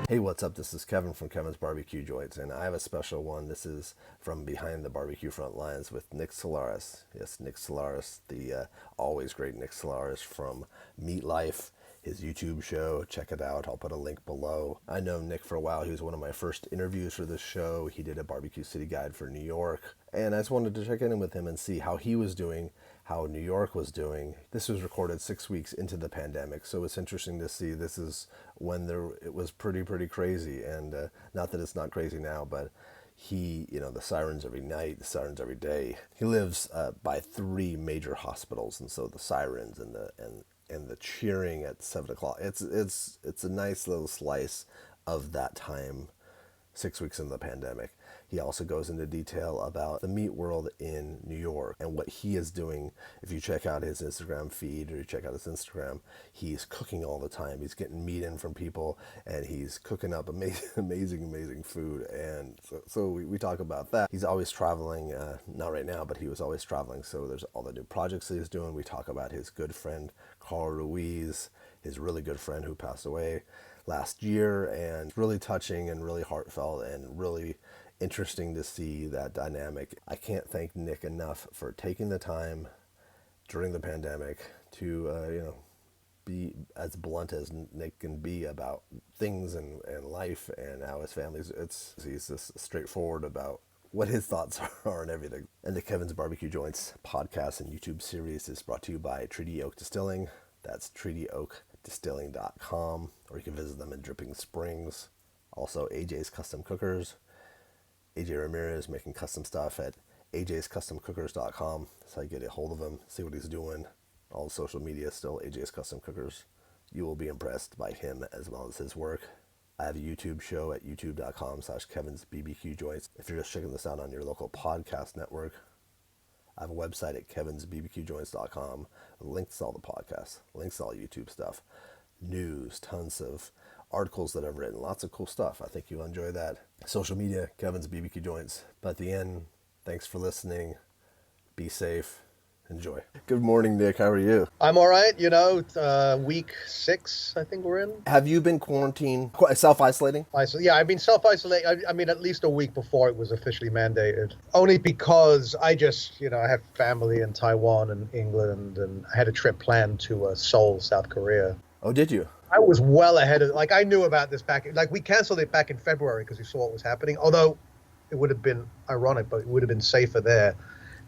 Hey, what's up? This is Kevin from Kevin's BBQ Joints, and I have a special one. This is from behind the barbecue front lines with Nick Solaris. Yes, Nick Solaris, the always great Nick Solaris from Meat Life, his YouTube show. Check it out. I'll put a link below. I know Nick for a while. He was one of my first interviews for this show. He did a barbecue city guide for New York, and I just wanted to check in with him and see how he was doing, how New York was doing. This was recorded 6 weeks into the pandemic, so it's interesting to see. This is when it was pretty crazy, and not that it's not crazy now, but the sirens every night, the sirens every day. He lives by 3 major hospitals, and so the sirens and the cheering at 7 o'clock. It's a nice little slice of that time, 6 weeks into the pandemic. He also goes into detail about the meat world in New York and what he is doing. If you check out his Instagram feed or you check out his Instagram, he's cooking all the time. He's getting meat in from people, and he's cooking up amazing food. And so we talk about that. He's always traveling, not right now, but he was always traveling. So there's all the new projects that he's doing. We talk about his good friend, Louie, his really good friend who passed away last year, and really touching and really heartfelt and really interesting to see that dynamic. I can't thank Nick enough for taking the time during the pandemic to be as blunt as Nick can be about things and life and how his family's. He's just straightforward about what his thoughts are and everything. And the Kevin's BBQ Joints podcast and YouTube series is brought to you by Treaty Oak Distilling. That's treatyoakdistilling.com, or you can visit them in Dripping Springs. Also, AJ's Custom Cookers. AJ Ramirez making custom stuff at ajscustomcookers.com. That's how you get a hold of him, see what he's doing. All social media still AJ's Custom Cookers. You will be impressed by him as well as his work. I have a YouTube show at youtube.com/Kevin's BBQ Joints. If you're just checking this out on your local podcast network, I have a website at kevinsbbqjoints.com. Links to all the podcasts, links to all YouTube stuff, news, tons of articles that I've written, lots of cool stuff. I think you'll enjoy that. Social media, Kevin's BBQ Joints. But at the end, thanks for listening. Be safe. Enjoy. Good morning, Nick. How are you? I'm all right. Week 6, I think we're in. Have you been quarantined, self-isolating? Yeah, I've been self-isolating. I mean, at least a week before it was officially mandated. Only because I just, I have family in Taiwan and England, and I had a trip planned to Seoul, South Korea. Oh, did you? I was well ahead of, I knew about this we canceled it back in February because we saw what was happening. Although it would have been ironic, but it would have been safer there.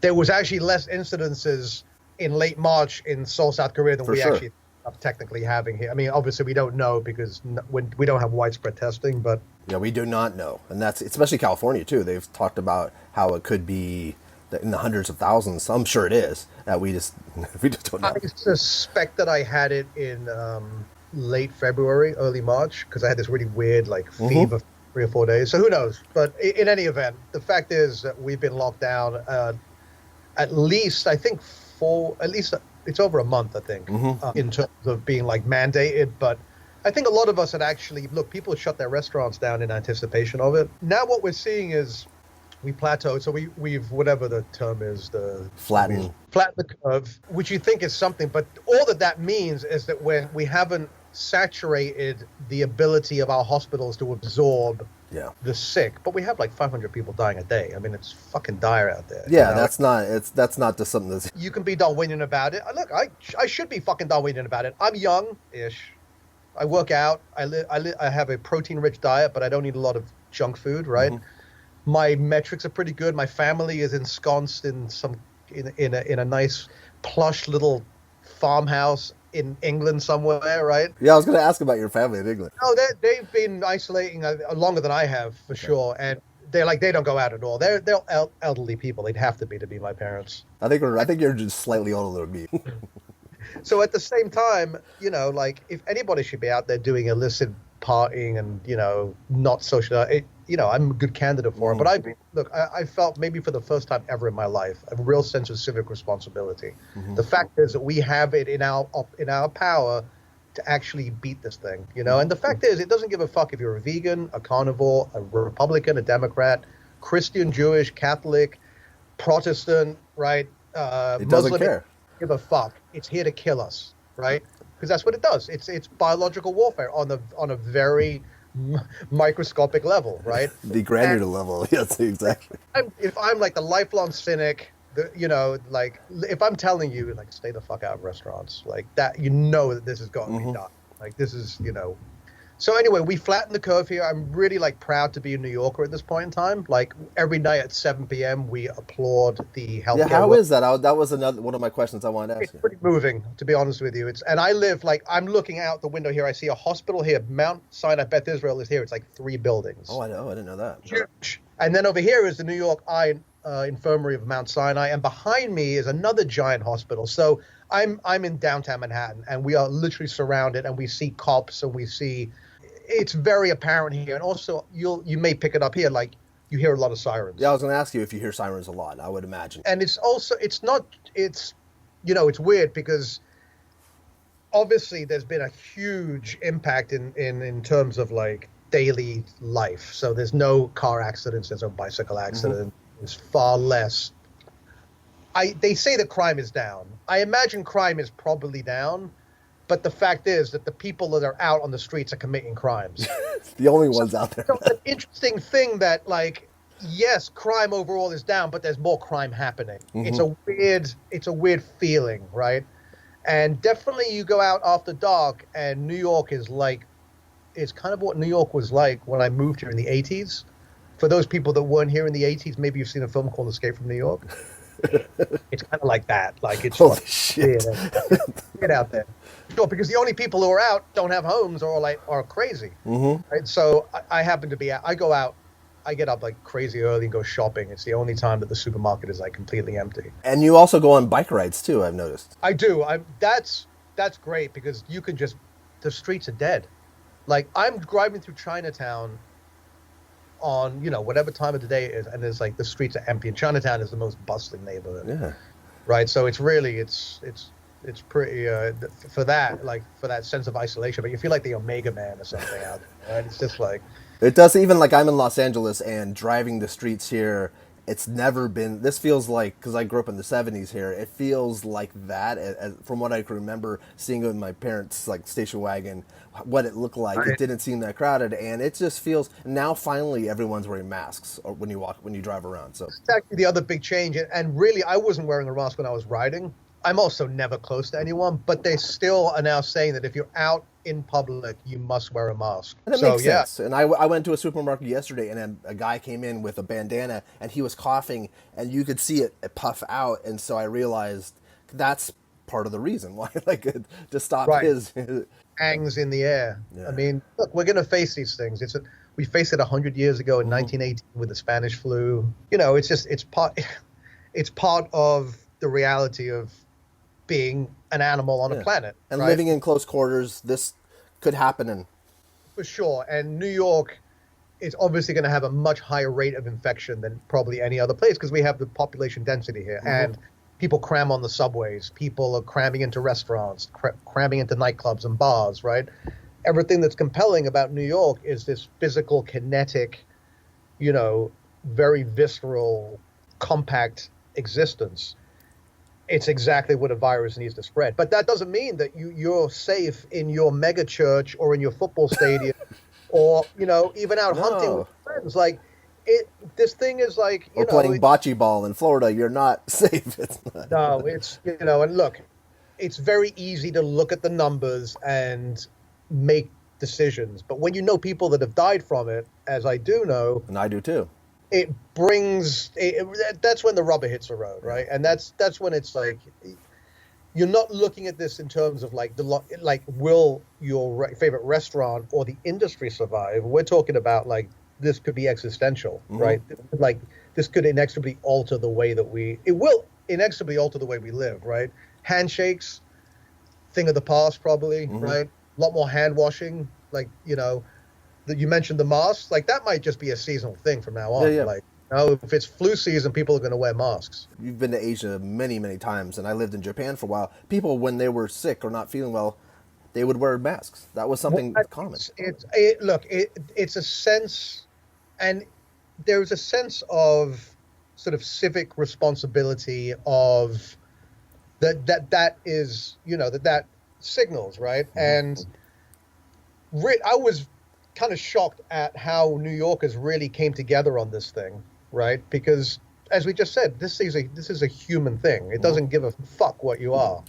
There was actually less incidences in late March in Seoul, South Korea than actually are technically having here. I mean, obviously we don't know because we don't have widespread testing, but. Yeah, we do not know. And that's, especially California too. They've talked about how it could be in the hundreds of thousands. I'm sure it is. That we just don't know. I suspect that I had it in late February, early March, because I had this really weird fever for 3 or 4 days. So who knows? But in any event, the fact is that we've been locked down at least it's over a month, I think, in terms of being mandated. But I think a lot of us had actually, people shut their restaurants down in anticipation of it. Now what we're seeing is we plateaued. So we've whatever the term is, flatten the curve, which you think is something. But all that means is that we haven't saturated the ability of our hospitals to absorb the sick, but we have 500 people dying a day. I mean, it's fucking dire out there. Yeah, that's not just something that's. You can be Darwinian about it. Look, I should be fucking Darwinian about it. I'm young-ish. I work out. I have a protein-rich diet, but I don't eat a lot of junk food. Right. Mm-hmm. My metrics are pretty good. My family is ensconced in a nice plush little farmhouse in England somewhere, right? Yeah, I was going to ask about your family in England. No, they've been isolating longer than I have, for sure. And they don't go out at all. They're elderly people. They'd have to be my parents. I think you're just slightly older than me. So at the same time, if anybody should be out there doing illicit partying and, not social, I'm a good candidate for it. But I felt maybe for the first time ever in my life, a real sense of civic responsibility. Mm-hmm. The fact is that we have it in our power to actually beat this thing, And the fact is, it doesn't give a fuck if you're a vegan, a carnivore, a Republican, a Democrat, Christian, Jewish, Catholic, Protestant, right? It Muslim. doesn't care. It doesn't give a fuck. It's here to kill us, right? Because that's what it does. It's biological warfare on a very microscopic level, right? The granular level. Yes, exactly. If I'm like the lifelong cynic, like if I'm telling you, like, stay the fuck out of restaurants, like that, that this has got to be done. Like this is. So anyway, we flattened the curve here. I'm really like proud to be a New Yorker at this point in time. Like every night at 7 p.m., we applaud the healthcare. Yeah, how is that? That was another one of my questions I wanted to ask It's you. pretty moving, to be honest with you. And I live like I'm looking out the window here. I see a hospital here. Mount Sinai Beth Israel is here. It's like 3 buildings. Oh, I know. I didn't know that. Huge. And then over here is the New York Eye Infirmary of Mount Sinai, and behind me is another giant hospital. So I'm in downtown Manhattan, and we are literally surrounded, and we see cops, and we see. It's very apparent here, and also you may pick it up here, like you hear a lot of sirens. Yeah, I was going to ask you if you hear sirens a lot. I would imagine. And it's weird because obviously there's been a huge impact in terms of like daily life. So there's no car accidents, there's no bicycle accident. There's far less. They say that crime is down. I imagine crime is probably down. But the fact is that the people that are out on the streets are committing crimes. The only ones out there. So it's an interesting thing that, like, yes, crime overall is down, but there's more crime happening. It's a weird feeling, right? And definitely you go out after dark, and New York is like, it's kind of what New York was like when I moved here in the 80s. For those people that weren't here in the 80s, maybe you've seen a film called Escape from New York. It's kind of like that. Like it's holy shit. Get out there. Sure, because the only people who are out don't have homes or are crazy. Right? So I happen to be out. I go out. I get up like crazy early and go shopping. It's the only time that the supermarket is like completely empty. And you also go on bike rides too, I've noticed. I do. That's great because you can the streets are dead. Like I'm driving through Chinatown on whatever time of the day it is, and there's like the streets are empty, and Chinatown is the most bustling neighborhood. Yeah. Right. So it's really it's pretty for that sense of isolation. But you feel like the Omega Man or something out there. Right? It's just like it does. Even like I'm in Los Angeles and driving the streets here. It's never been. This feels like because I grew up in the '70s here. It feels like that. From what I can remember seeing it in my parents' like station wagon, what it looked like. It didn't seem that crowded, and it just feels now. Finally, everyone's wearing masks when you drive around. So it's actually the other big change. And really, I wasn't wearing a mask when I was riding. I'm also never close to anyone, but they still are now saying that if you're out in public, you must wear a mask. And it makes sense. And I went to a supermarket yesterday, and a guy came in with a bandana, and he was coughing, and you could see it puff out. And so I realized that's part of the reason why, like, to stop his hangs in the air. Yeah. I mean, look, we're going to face these things. We faced it 100 years ago in 1918 with the Spanish flu. It's part of the reality of being an animal on a planet. And living in close quarters, this could happen. For sure. And New York is obviously going to have a much higher rate of infection than probably any other place because we have the population density here. And people cram on the subways. People are cramming into restaurants, cramming into nightclubs and bars, right? Everything that's compelling about New York is this physical, kinetic, very visceral, compact existence. It's exactly what a virus needs to spread. But that doesn't mean that you're safe in your mega church or in your football stadium or, even out hunting with friends. Like, this thing is like, or playing bocce ball in Florida. You're not safe. It's not. No, it's, and look, it's very easy to look at the numbers and make decisions. But when you know people that have died from it, as I do know. And I do too. That's when the rubber hits the road, right? And that's when it's like you're not looking at this in terms of like will your favorite restaurant or the industry survive? We're talking about like this could be existential, right? Like this could inexorably alter the way that it will inexorably alter the way we live, right? Handshakes, thing of the past, probably, right? A lot more hand washing, like you mentioned the masks, like that might just be a seasonal thing from now on. Like, if it's flu season, people are going to wear masks. You've been to Asia many, many times, and I lived in Japan for a while. People, when they were sick or not feeling well, they would wear masks. That was something common. It's a sense, and there's a sense of sort of civic responsibility of that is, that signals, right? And I was kind of shocked at how New Yorkers really came together on this thing, right? Because as we just said, this is a human thing. It Mhm. doesn't give a fuck what you are,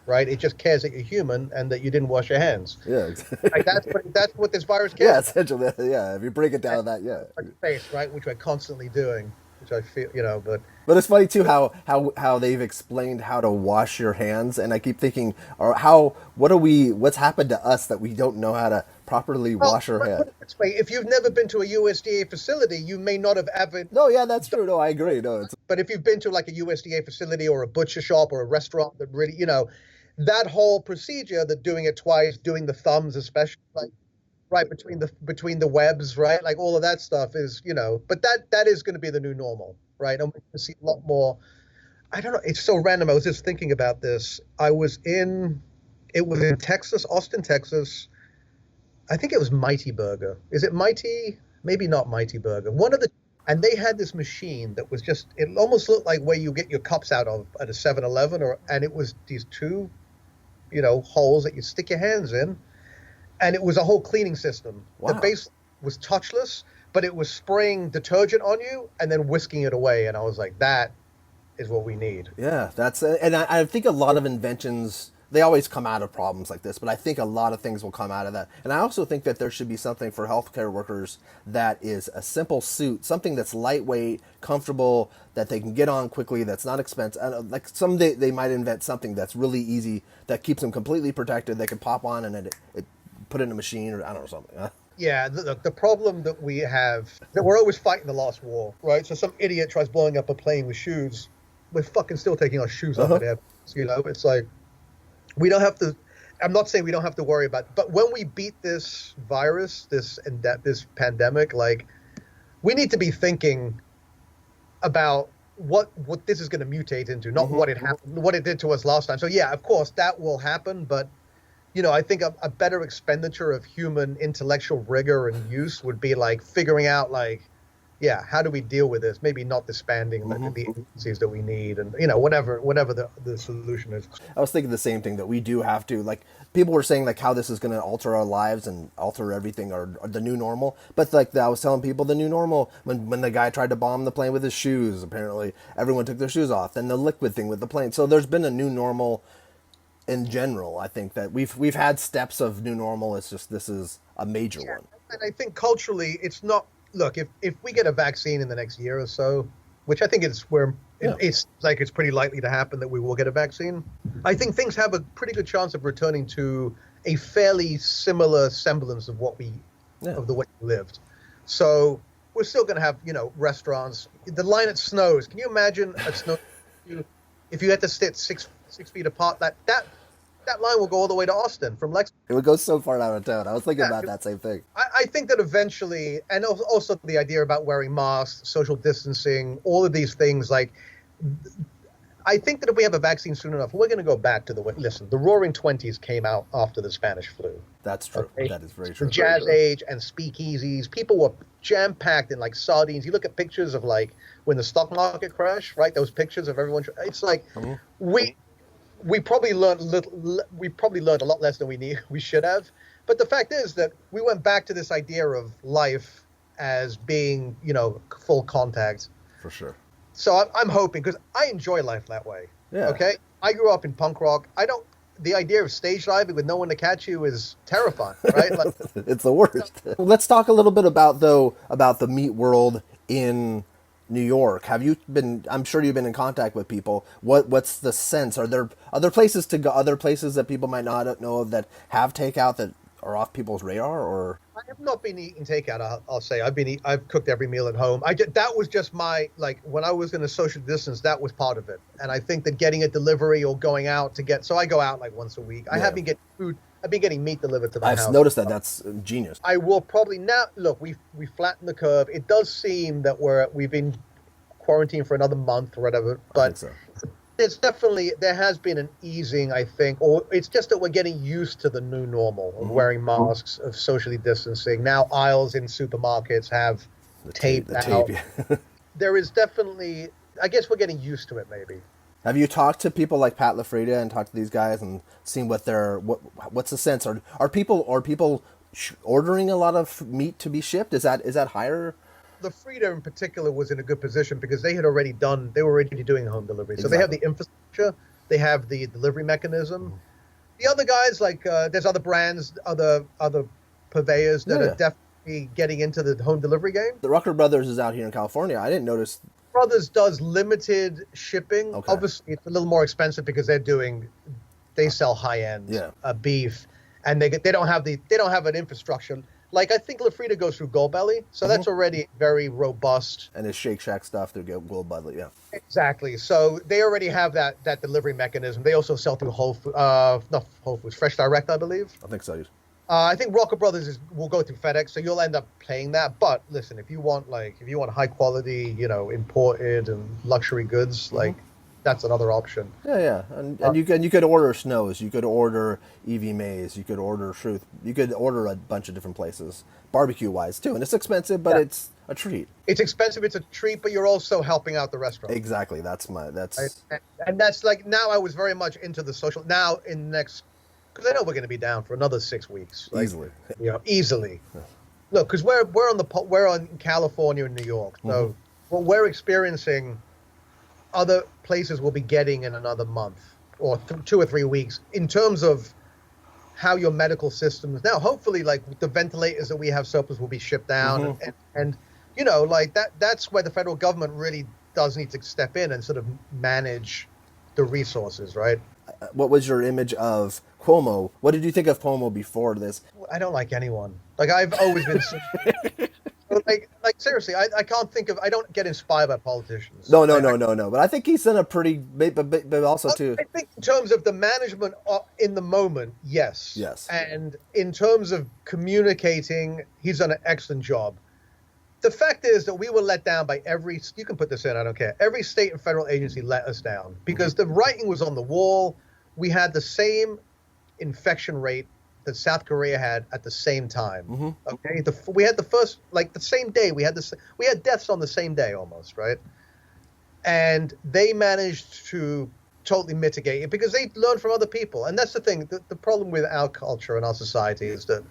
right? It just cares that you're human and that you didn't wash your hands. Yeah, Like exactly. that's what this virus cares Yeah, about. essentially. Yeah, if you break it down to that, yeah. Space, right? Which we're constantly doing, which I feel, but But it's funny too how they've explained how to wash your hands, and I keep thinking, or how what's happened to us that we don't know how to properly well, wash our put hand? it this way: if you've never been to a USDA facility, you may not have ever. No, yeah, that's true. No, I agree. No, it's But if you've been to like a USDA facility or a butcher shop or a restaurant that really, that whole procedure, that doing it twice, doing the thumbs, especially like right between the webs, right? Like all of that stuff is, but that is going to be the new normal, right? And we're going to see a lot more. I don't know. It's so random. I was just thinking about this. It was in Texas, Austin, Texas. I think it was Mighty Burger. Is it Mighty? Maybe not Mighty Burger. And they had this machine that was just, it almost looked like where you get your cups out of at a 7-Eleven, and it was these two, holes that you stick your hands in. And it was a whole cleaning system. The wow. base was touchless, but it was spraying detergent on you and then whisking it away. And I was like, that is what we need. Yeah, that's and I think a lot of inventions they always come out of problems like this, but I think a lot of things will come out of that. And I also think that there should be something for healthcare workers that is a simple suit, something that's lightweight, comfortable, that they can get on quickly, that's not expensive. Like someday they might invent something that's really easy that keeps them completely protected. They can pop on and it put it in a machine or I don't know something. Yeah, the problem that we have, that we're always fighting the last war, right? So some idiot tries blowing up a plane with shoes. We're fucking still taking our shoes off at airports, It's like, we don't have to, I'm not saying we don't have to worry about, but when we beat this virus, this pandemic, like, we need to be thinking about what this is going to mutate into, not what it happened, what it did to us last time. So yeah, of course that will happen, but I think a better expenditure of human intellectual rigor and use would be like figuring out, like, yeah, how do we deal with this? Maybe not disbanding the agencies that we need, and whatever the solution is. I was thinking the same thing that we do have to like. People were saying like how this is going to alter our lives and alter everything or the new normal. But like I was telling people, the new normal when the guy tried to bomb the plane with his shoes, apparently everyone took their shoes off. Then the liquid thing with the plane. So there's been a new normal in general. I think that we've had steps of new normal. It's just this is a major one. And I think culturally, it's not. Look, if we get a vaccine in the next year or so, which I think it's like it's pretty likely to happen that we will get a vaccine, I think things have a pretty good chance of returning to a fairly similar semblance of of the way we lived. So we're still going to have restaurants. The line at Snows. Can you imagine a snow? If you had to sit six feet apart, that line will go all the way to Austin from Lexington. It would go so far out of town. I was thinking about that same thing. I think that eventually, and also the idea about wearing masks, social distancing, all of these things, like, I think that if we have a vaccine soon enough, we're going to go back to listen, the Roaring Twenties came out after the Spanish flu. That's true. Okay? That is very true. The Jazz Age and speakeasies, people were jam-packed in like sardines. You look at pictures of like when the stock market crashed, right? Those pictures of everyone. It's like we probably learned a lot less than we should have. But the fact is that we went back to this idea of life as being, full contact. For sure. So I'm hoping, because I enjoy life that way. Yeah. Okay. I grew up in punk rock. The idea of stage diving with no one to catch you is terrifying, right? Like, it's the worst. Let's talk a little bit about the meat world in New York. Have you been? I'm sure you've been in contact with people. What's the sense? Are there other places to go? Other places that people might not know of that have takeout that are off people's radar? Or I have not been eating takeout. I'll say I've cooked every meal at home. That was just my, like, when I was going to social distance, that was part of it. And I think that getting a delivery or going out so I go out like once a week. I have been getting food. I've been getting meat delivered to my house. I've noticed that. That's genius. I will probably now look. We flattened the curve. It does seem that we've been quarantined for another month or whatever. But I think so. there has been an easing, I think, or it's just that we're getting used to the new normal of wearing masks, of socially distancing. Now aisles in supermarkets have tape out. There is definitely, I guess we're getting used to it maybe. Have you talked to people like Pat LaFrida and talked to these guys and seen what's the sense? Are people ordering a lot of meat to be shipped? Is that higher? The Frida in particular was in a good position because they were already doing home delivery. So they have the infrastructure, they have the delivery mechanism. The other guys, like there's other brands, other purveyors that are definitely getting into the home delivery game. The Rucker Brothers is out here in California. I didn't notice. Brothers does limited shipping. Okay. Obviously, it's a little more expensive because they sell high end beef, and they don't have an infrastructure. Like, I think La Frida goes through Goldbelly, so that's already very robust. And it's Shake Shack stuff through Goldbelly, yeah. Exactly. So they already have that delivery mechanism. They also sell through not Whole Foods, Fresh Direct, I believe. I think so. I think Rocker Brothers will go through FedEx, so you'll end up paying that. But listen, if you want high quality, imported and luxury goods, that's another option. Yeah. And you could order Snows, you could order Evie Mays, you could order Truth, you could order a bunch of different places, barbecue wise too. And it's expensive, but it's a treat. It's expensive, it's a treat, but you're also helping out the restaurant. Exactly. And that's like, now I was very much into the social. Now in next, because I know we're going to be down for another 6 weeks. Easily. Easily. Yeah. Look, because we're on California and New York, so what we're experiencing, other places will be getting in another month or 2 or 3 weeks in terms of how your medical systems. Now, hopefully, like the ventilators that we have surplus will be shipped down, and that's where the federal government really does need to step in and sort of manage the resources, right? What was your image of Cuomo? What did you think of Cuomo before this? I don't like anyone. Like, I've always been like seriously, I can't think of. I don't get inspired by politicians. No. But I think he's done a pretty, but also too. I think in terms of the management in the moment, yes. And in terms of communicating, he's done an excellent job. The fact is that we were let down by you can put this in, I don't care. Every state and federal agency let us down because the writing was on the wall. We had the same infection rate that South Korea had at the same time. Okay, we had the first, like the same day. We had deaths on the same day almost, right? And they managed to totally mitigate it because they learned from other people. And that's the thing. The problem with our culture and our society is that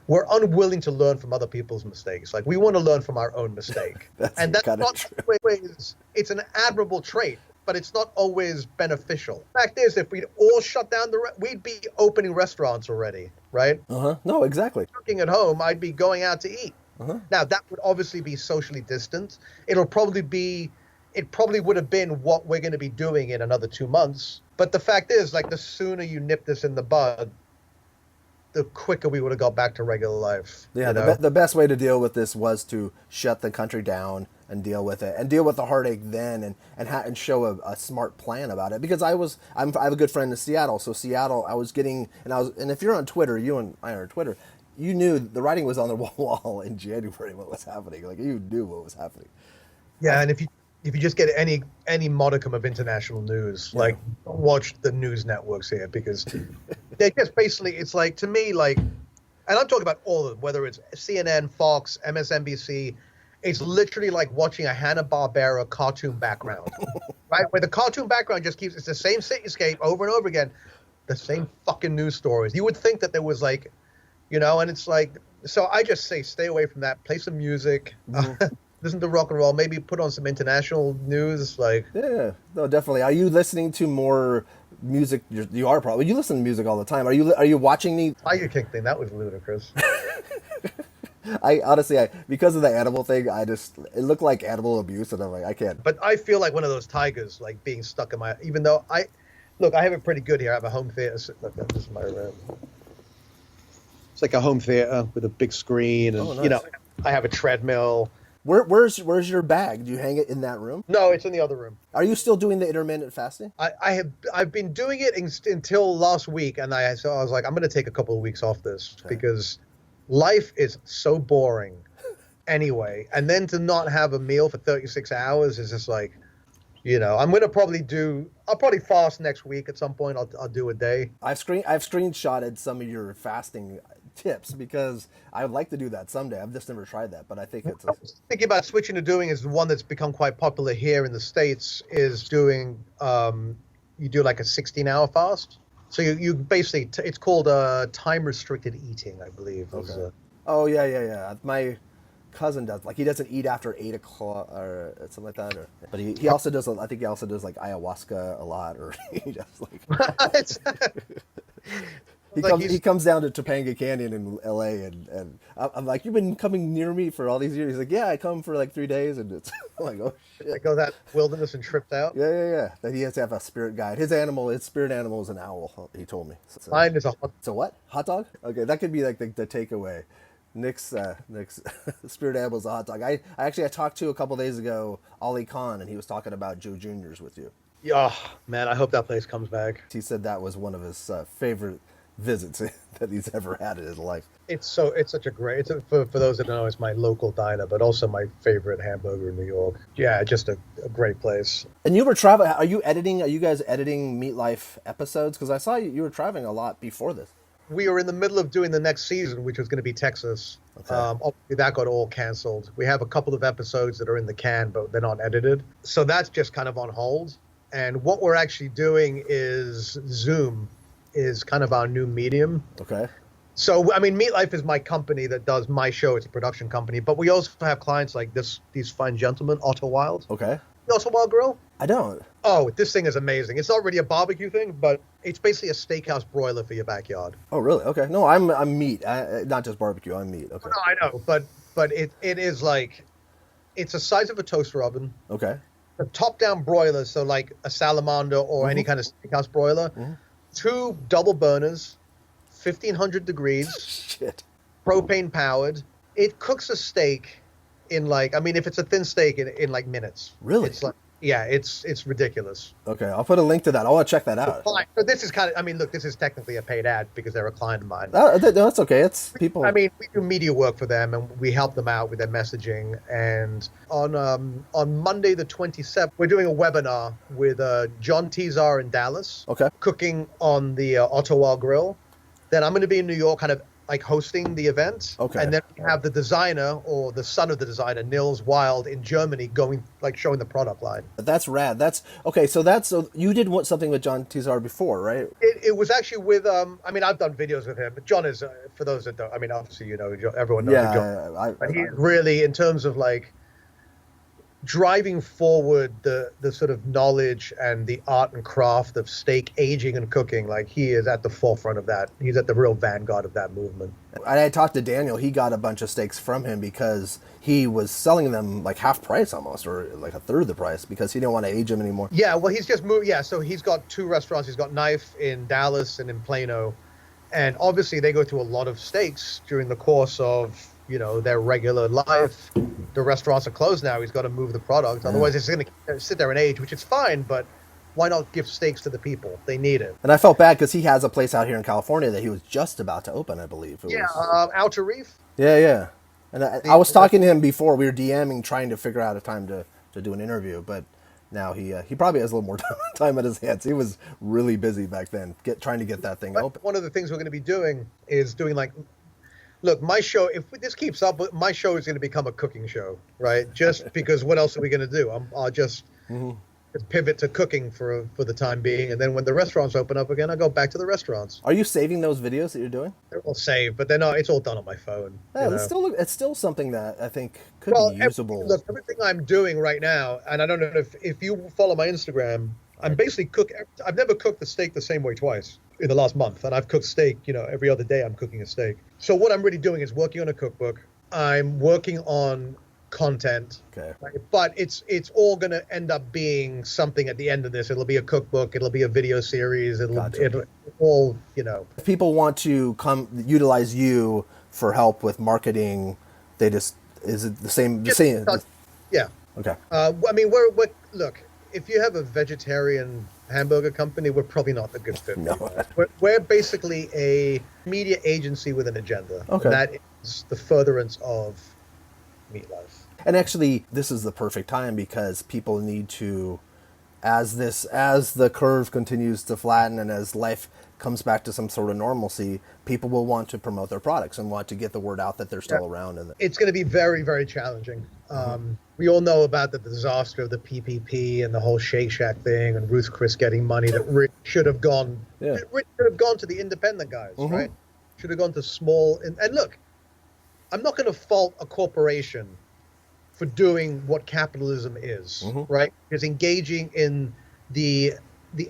we're unwilling to learn from other people's mistakes. Like, we want to learn from our own mistake. And that's not always, it's an admirable trait, but it's not always beneficial. The fact is, if we'd all shut down we'd be opening restaurants already, right? No, exactly. Working at home, I'd be going out to eat. Now, that would obviously be socially distant. It probably would have been what we're going to be doing in another 2 months. But the fact is, like, the sooner you nip this in the bud, the quicker we would have got back to regular life. Yeah, the best way to deal with this was to shut the country down and deal with it, and deal with the heartache then, and show a smart plan about it. Because I have a good friend in Seattle, so Seattle, and if you're on Twitter, you and I are on Twitter, you knew the writing was on the wall in January what was happening. Like, you knew what was happening. Yeah, and if you just get any modicum of international news, like, don't watch the news networks here because they just basically, it's like, to me, like, and I'm talking about all of them, whether it's CNN, Fox, MSNBC, it's literally like watching a Hanna-Barbera cartoon background, right? Where the cartoon background just it's the same cityscape over and over again, the same fucking news stories. You would think that there was like, and it's like, so I just say stay away from that, play some music, listen to rock and roll, maybe put on some international news, like. Yeah, no, definitely. Are you listening to more music? You are probably. You listen to music all the time. Are you watching the Tiger King thing? That was ludicrous. I honestly, because of the animal thing, it looked like animal abuse, and I'm like, I can't. But I feel like one of those tigers, like being stuck in my. Even though I have it pretty good here. I have a home theater. Look, this is my room. It's like a home theater with a big screen, and nice. I have a treadmill. Where's your bag? Do you hang it in that room? No, it's in the other room. Are you still doing the intermittent fasting? I've been doing it until last week, and I was like, I'm going to take a couple of weeks off this because life is so boring anyway. And then to not have a meal for 36 hours is just like, I'm going to I'll probably fast next week at some point. I'll do a day. I've screenshotted some of your fasting tips because I would like to do that someday. I've just never tried that, but I think it's. Thinking about switching to doing is the one that's become quite popular here in the States is doing. You do like a 16-hour fast. So you basically it's called time restricted eating, I believe. Okay. Oh yeah. My cousin does, like, he doesn't eat after 8 o'clock or something like that. But he also does. I think he also does like ayahuasca a lot, or he just like It's like he comes down to Topanga Canyon in L.A. and I'm like, you've been coming near me for all these years. He's like, yeah, I come for like 3 days, and it's I'm like, oh shit. like go that wilderness and tripped out. Yeah. That he has to have a spirit guide. His spirit animal is an owl. He told me. Mine is a hot. So what? Hot dog? Okay, that could be like the takeaway. Nick's spirit animal is a hot dog. I talked to a couple days ago Ali Khan, and he was talking about Joe Junior's with you. Yeah, man, I hope that place comes back. He said that was one of his favorite visits that he's ever had in his life. It's such a great. For those that don't know, it's my local diner, but also my favorite hamburger in New York. Yeah, just a great place. And you were traveling. Are you guys editing Meat Life episodes? Because I saw you were traveling a lot before this. We were in the middle of doing the next season, which was going to be Texas. Okay. Obviously, that got all canceled. We have a couple of episodes that are in the can, but they're not edited. So that's just kind of on hold. And what we're actually doing is Zoom is kind of our new medium. Okay. So, I mean, Meat Life is my company that does my show. It's a production company. But we also have clients like these fine gentlemen, Otto Wild. Okay. You know Otto Wild Grill? I don't. Oh, this thing is amazing. It's not really a barbecue thing, but it's basically a steakhouse broiler for your backyard. Oh, really? Okay. No, I'm meat. Not just barbecue. I'm meat. Okay. No, I know, but it is like, it's the size of a toaster oven. Okay. A top-down broiler, so like a salamander or any kind of steakhouse broiler. Mm-hmm. 2 double burners, 1,500 degrees, Shit. propane powered. It cooks a steak in like, I mean, if it's a thin steak, in like minutes. Really? It's like, yeah, it's ridiculous. Okay, I'll put a link to that. I want to check that out. So this is kind of, I mean, look, this is technically a paid ad because they're a client of mine. No, that's okay. It's people. I mean, we do media work for them, and we help them out with their messaging. And on Monday the 27th, we're doing a webinar with John Tizar in Dallas. Okay. Cooking on the Otto Wild Grill. Then I'm going to be in New York, kind of like hosting the event. Okay. And then we have the designer or the son of the designer, Nils Wild, in Germany, going like showing the product line. That's rad. That's okay. So you did something with John Tizar before, right? It was actually with I mean, I've done videos with him, but John is for those that don't. I mean, obviously everyone knows John. But he's really, in terms of like driving forward the sort of knowledge and the art and craft of steak aging and cooking, like he is at the forefront of that. He's at the real vanguard of that movement. I talked to Daniel. He got a bunch of steaks from him because he was selling them like half price almost, or like a third of the price, because he didn't want to age them anymore. Yeah, well, he's just moved. Yeah, so he's got 2 restaurants. He's got Knife in Dallas and in Plano. And obviously they go through a lot of steaks during the course of, their regular life. The restaurants are closed now. He's got to move the product. Otherwise, it's going to sit there and age, which is fine, but why not give steaks to the people? They need it. And I felt bad because he has a place out here in California that he was just about to open, I believe. Outer Reef. Yeah. And I was talking to him before. We were DMing, trying to figure out a time to do an interview, but now he probably has a little more time at his hands. He was really busy back then, trying to get that thing open. One of the things we're going to be doing is doing like, look, my show, if this keeps up, my show is going to become a cooking show, right? Just because what else are we going to do? I'll just pivot to cooking for the time being. And then when the restaurants open up again, I'll go back to the restaurants. Are you saving those videos that you're doing? They're all saved, but they're not, it's all done on my phone. Yeah, it's still something that I think could be usable. Everything I'm doing right now, and I don't know if you follow my Instagram, I'm basically I've never cooked the steak the same way twice in the last month. And I've cooked steak, every other day I'm cooking a steak. So what I'm really doing is working on a cookbook. I'm working on content. Okay. Right? But it's all going to end up being something at the end of this. It'll be a cookbook. It'll be a video series. It'll all, If people want to utilize you for help with marketing, is it the same? Yeah. Okay. I mean, look, if you have a vegetarian hamburger company, we're probably not a good fit. No. We're basically a media agency with an agenda. Okay. And that is the furtherance of Meat Life. And actually, this is the perfect time because people need to, as the curve continues to flatten and as life comes back to some sort of normalcy, people will want to promote their products and want to get the word out that they're still around. And it's going to be very, very challenging. We all know about the disaster of the PPP and the whole Shake Shack thing and Ruth Chris getting money that should have gone. Yeah. It really should have gone to the independent guys, right? Should have gone to small. And look, I'm not going to fault a corporation for doing what capitalism is, right? Is engaging in the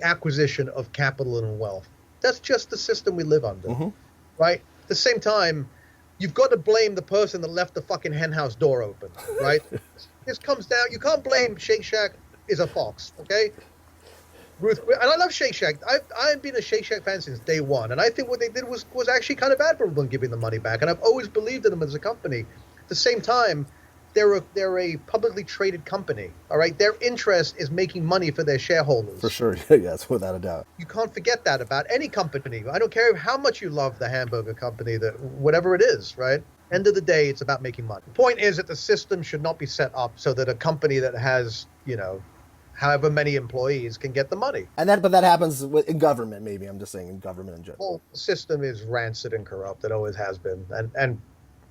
acquisition of capital and wealth. That's just the system we live under, right? At the same time, you've got to blame the person that left the fucking henhouse door open, right? This comes down. You can't blame Shake Shack is a fox, okay? And I love Shake Shack. I've been a Shake Shack fan since day one, and I think what they did was actually kind of admirable in giving the money back. And I've always believed in them as a company. At the same time, they're a publicly traded company, all right? Their interest is making money for their shareholders. For sure, yes, without a doubt. You can't forget that about any company. I don't care how much you love the hamburger company, whatever it is, right? End of the day, it's about making money. The point is that the system should not be set up so that a company that has, however many employees can get the money. But that happens in government, maybe. I'm just saying in government in general. Well, the system is rancid and corrupt. It always has been. And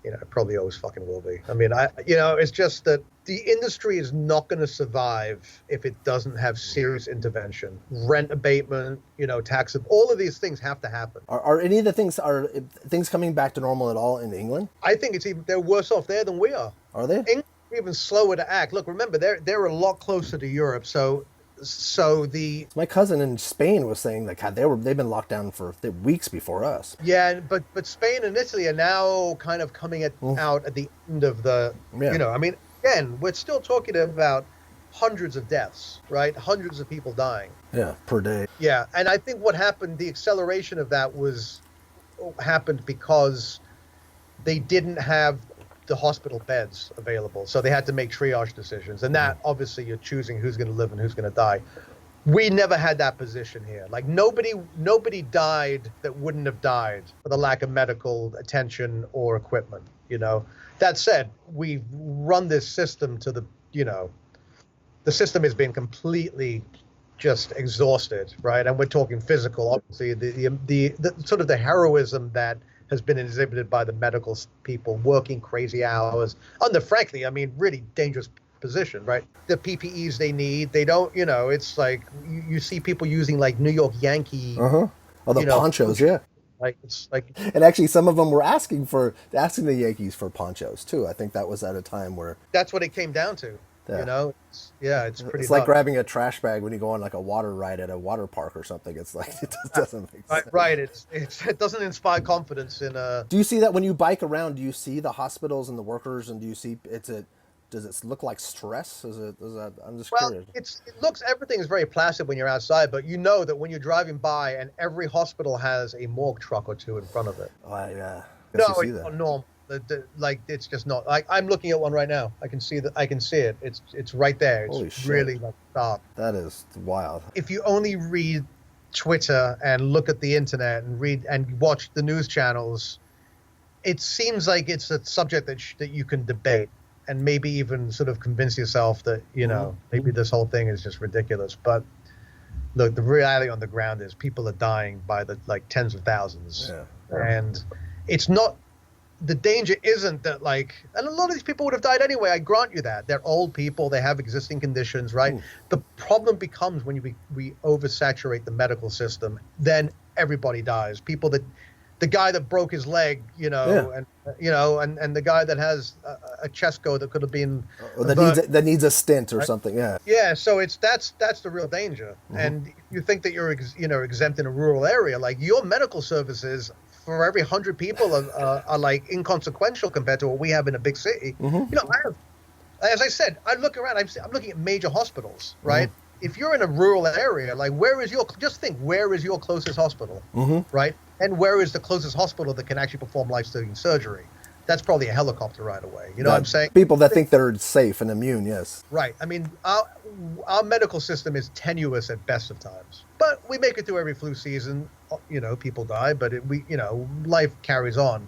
it probably always fucking will be. I mean, it's just that the industry is not going to survive if it doesn't have serious intervention. Rent abatement, tax, all of these things have to happen. Are any of the things coming back to normal at all in England? I think they're worse off there than we are. Are they? England is even slower to act. Look, remember, they're a lot closer to Europe, so my cousin in Spain was saying they've been locked down for weeks before us. Yeah, but Spain and Italy are now kind of coming out at the end of the. Yeah. I mean, again, we're still talking about hundreds of deaths, right? Hundreds of people dying. Yeah, per day. Yeah, and I think what happened, the acceleration of that happened because they didn't have the hospital beds available. So they had to make triage decisions. And that, obviously, you're choosing who's going to live and who's going to die. We never had that position here. Like, nobody died that wouldn't have died for the lack of medical attention or equipment, That said, we've run this system to the system has been completely just exhausted, right? And we're talking physical, obviously, the sort of the heroism that has been exhibited by the medical people working crazy hours under, frankly, I mean, really dangerous position, right? The PPEs they need, they don't, it's like you see people using like New York Yankee. Oh, the ponchos, yeah. Like it's like, and actually, some of them were asking the Yankees for ponchos too. I think that was at a time where that's what it came down to. Yeah. It's pretty. It's like grabbing a trash bag when you go on like a water ride at a water park or something. It's like it just doesn't make sense. Right. It doesn't inspire confidence in. Do you see that when you bike around? Do you see the hospitals and the workers, and do you see does it look like stress? I'm just curious. Everything is very placid when you're outside, but you know that when you're driving by and every hospital has a morgue truck or two in front of it. Oh, yeah. No, it's not normal. Like it's just not. Like I'm looking at one right now. I can see it. It's right there. It's Holy shit. Really like dark. That is wild. If you only read Twitter and look at the internet and read and watch the news channels, it seems like it's a subject that you can debate and maybe even sort of convince yourself that maybe this whole thing is just ridiculous. But look, the reality on the ground is people are dying by the tens of thousands, and it's not. The danger isn't that and a lot of these people would have died anyway. I grant you that. They're old people. They have existing conditions, right? The problem becomes when we oversaturate the medical system, then everybody dies. The guy that broke his leg, and the guy that has a chest go that could have been that needs a stint or something. Yeah. Yeah. So that's the real danger. And you think that you're exempt in a rural area, like your medical services for every 100 people are like inconsequential compared to what we have in a big city. As I said, I look around. I'm looking at major hospitals, right? If you're in a rural area, where is your closest hospital, right? And where is the closest hospital that can actually perform life-saving surgery? That's probably a helicopter ride away. You know what I'm saying? People that think they're safe and immune, yes. Right. I mean, our medical system is tenuous at best of times, but we make it through every flu season. People die, but life carries on.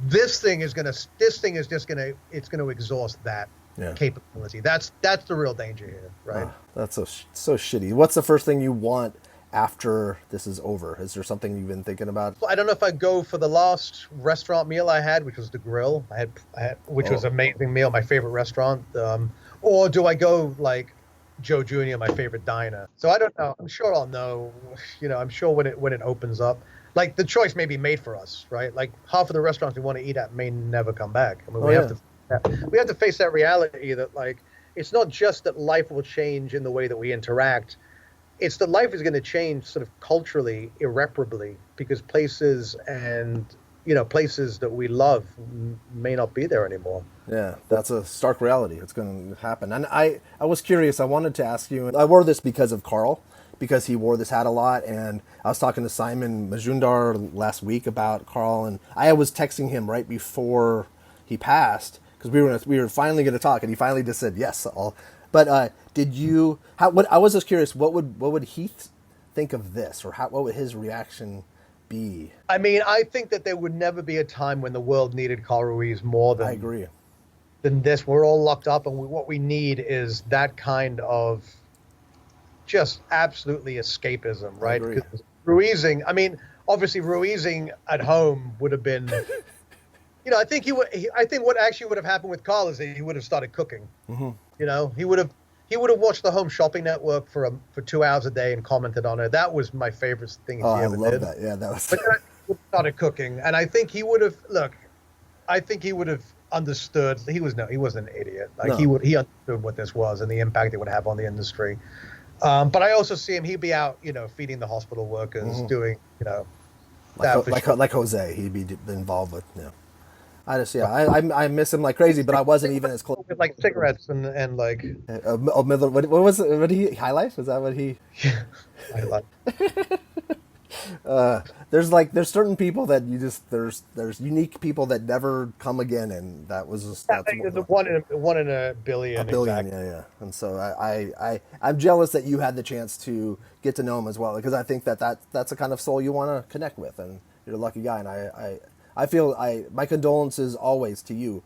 This thing is just gonna exhaust that capability. That's the real danger here, right? That's so shitty. What's the first thing you want after this is over? Is there something you've been thinking about? I don't know if I go for the last restaurant meal I had, which was the grill. I had which was an amazing meal, my favorite restaurant. or do I go like Joe Jr., my favorite diner? So I don't know. I'm sure I'll know. I'm sure when it opens up, like the choice may be made for us, right? Like half of the restaurants we want to eat at may never come back. I mean, Oh yeah. we have to face that reality that like it's not just that life will change in the way that we interact. It's that life is going to change sort of culturally irreparably because places that we love may not be there anymore. Yeah, that's a stark reality. It's going to happen. And I was curious. I wanted to ask you. I wore this because of Carl, because he wore this hat a lot. And I was talking to Simon Majumdar last week about Carl, and I was texting him right before he passed because we were finally going to talk, and he finally just said yes. But did you? I was just curious. What would he think of this, or what would his reaction be? I mean, I think that there would never be a time when the world needed Carl Ruiz more I agree. than this. We're all locked up, and what we need is that kind of just absolutely escapism, I right? agree. Because Ruizing, I mean, obviously Ruizing at home would have been, I think I think what actually would have happened with Carl is that he would have started cooking. Mm-hmm. He would have watched the Home Shopping Network for 2 hours a day and commented on it. That was my favorite thing he Oh, I ever love did. that. Yeah, that was. But then he started cooking, and I think he would have I think he would have understood. He wasn't an idiot. Like No. he understood what this was and the impact it would have on the industry. But I also see him. He'd be out, feeding the hospital workers, doing, that for sure. like Jose, he'd be involved with. I just I miss him like crazy, but I wasn't even as close. With like cigarettes and like. Miller, what was it? What did he High Life? Is that what he? I like. There's certain people that you just there's unique people that never come again, and that was just I think it's one in a billion. a billion. Exactly. Yeah. And so I'm jealous that you had the chance to get to know him as well, because I think that's the kind of soul you want to connect with, and you're a lucky guy, and I feel my condolences always to you.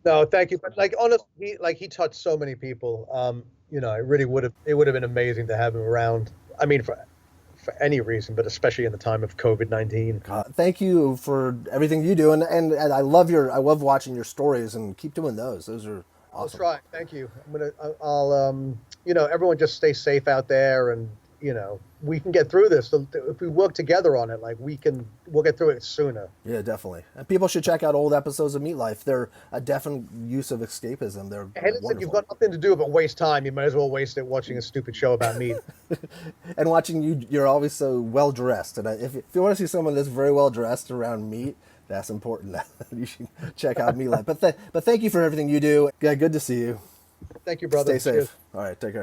No, thank you. But like honestly, he touched so many people. It would have been amazing to have him around. I mean, for any reason, but especially in the time of COVID-19. Thank you for everything you do, and I love watching your stories, and keep doing those. Those are I'll awesome. try. Thank you. I'll everyone just stay safe out there, and we can get through this. So if we work together on it, like we'll get through it sooner. Yeah, definitely. And people should check out old episodes of Meat Life. They're a definite use of escapism. They're Hey, listen, wonderful. you've got nothing to do but waste time. You might as well waste it watching a stupid show about meat. And watching you, you're always so well dressed. And if you want to see someone that's very well dressed around meat, that's important. You should check out Meat Life. But thank you for everything you do. Yeah, good to see you. Thank you, brother. Stay safe. Cheers. All right, take care.